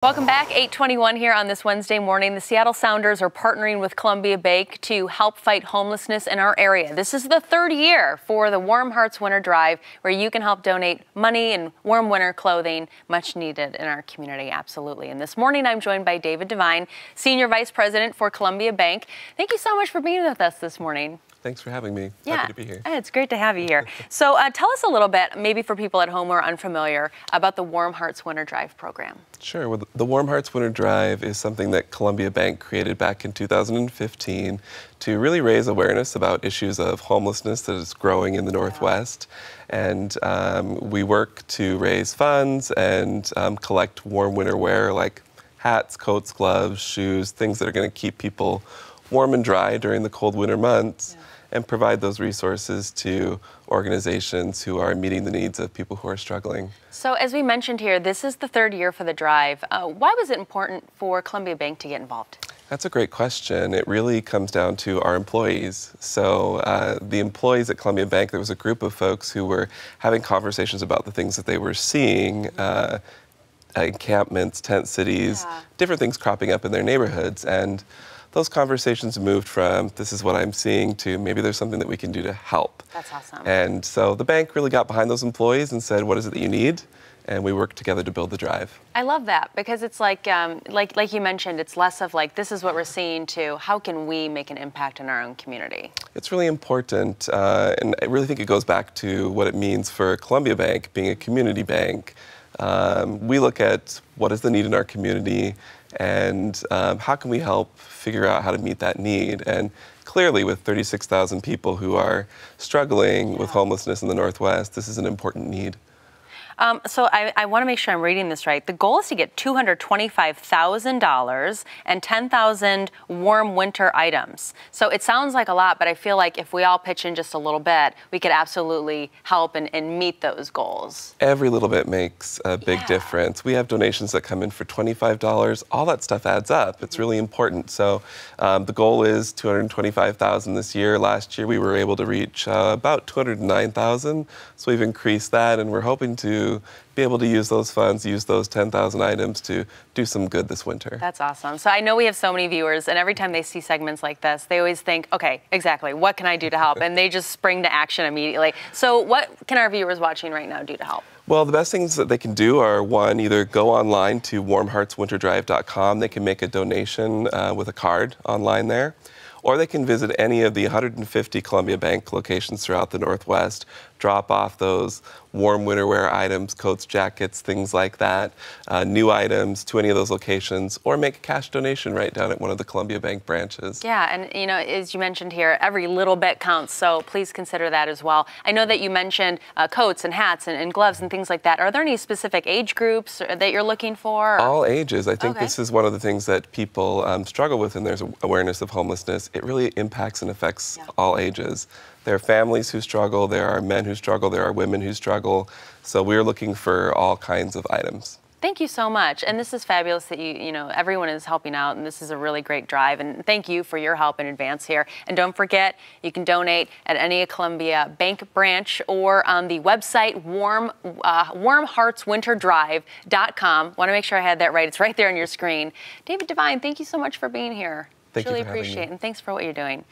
Welcome back. 8:21 here on this Wednesday morning. The Seattle Sounders are partnering with Columbia Bank to help fight homelessness in our area. This is the third year for the Warm Hearts Winter Drive, where you can help donate money and warm winter clothing, much needed in our community. Absolutely. And this morning I'm joined by David Devine, Senior Vice President for Columbia Bank. Thank you so much for being with us this morning. Thanks for having me. Yeah, happy to be here. It's great to have you here. So tell us a little bit, maybe for people at home who are unfamiliar, about the Warm Hearts Winter Drive program. Sure. Well, the Warm Hearts Winter Drive is something that Columbia Bank created back in 2015 to really raise awareness about issues of homelessness that is growing in the Northwest. And we work to raise funds and collect warm winter wear like hats, coats, gloves, shoes, things that are going to keep people warm and dry during the cold winter months. And provide those resources to organizations who are meeting the needs of people who are struggling. So as we mentioned here, this is the third year for the drive. Why was it important for Columbia Bank to get involved? That's a great question. It really comes down to our employees. So the employees at Columbia Bank, there was a group of folks who were having conversations about the things that they were seeing, encampments, tent cities, different things cropping up in their neighborhoods. And those conversations moved from, this is what I'm seeing, to maybe there's something that we can do to help. That's awesome. And so the bank really got behind those employees and said, what is it that you need? And we worked together to build the drive. I love that, because it's like you mentioned, it's less of like, this is what we're seeing, to how can we make an impact in our own community? It's really important, and I really think it goes back to what it means for Columbia Bank being a community bank. We look at what is the need in our community, and how can we help figure out how to meet that need. And clearly, with 36,000 people who are struggling with homelessness in the Northwest, this is an important need. So I want to make sure I'm reading this right. The goal is to get $225,000 and 10,000 warm winter items. So it sounds like a lot, but I feel like if we all pitch in just a little bit, we could absolutely help and meet those goals. Every little bit makes a big difference. We have donations that come in for $25. All that stuff adds up. It's really important. So the goal is $225,000 this year. Last year we were able to reach about $209,000. So we've increased that, and we're hoping to be able to use those funds, use those 10,000 items to do some good this winter. That's awesome. So I know we have so many viewers, and every time they see segments like this, they always think, okay, exactly, what can I do to help? And they just spring to action immediately. So what can our viewers watching right now do to help? Well, the best things that they can do are, one, either go online to warmheartswinterdrive.com. They can make a donation with a card online there. Or they can visit any of the 150 Columbia Bank locations throughout the Northwest, drop off those warm winter wear items, coats, jackets, things like that, new items to any of those locations, or make a cash donation right down at one of the Columbia Bank branches. Yeah, and you know, as you mentioned here, every little bit counts, so please consider that as well. I know that you mentioned coats and hats and gloves and things like that. Are there any specific age groups that you're looking for? All ages. I think this is one of the things that people struggle with, and there's awareness of homelessness. It really impacts and affects all ages. There are families who struggle, there are men who struggle, there are women who struggle. So we're looking for all kinds of items. Thank you so much. And this is fabulous that you know, everyone is helping out, and this is a really great drive. And thank you for your help in advance here. And don't forget, you can donate at any Columbia Bank branch or on the website warmheartswinterdrive.com. Want to make sure I had that right. It's right there on your screen. David Devine, thank you so much for being here. Thank you really for having appreciate it, me. and thanks for what you're doing.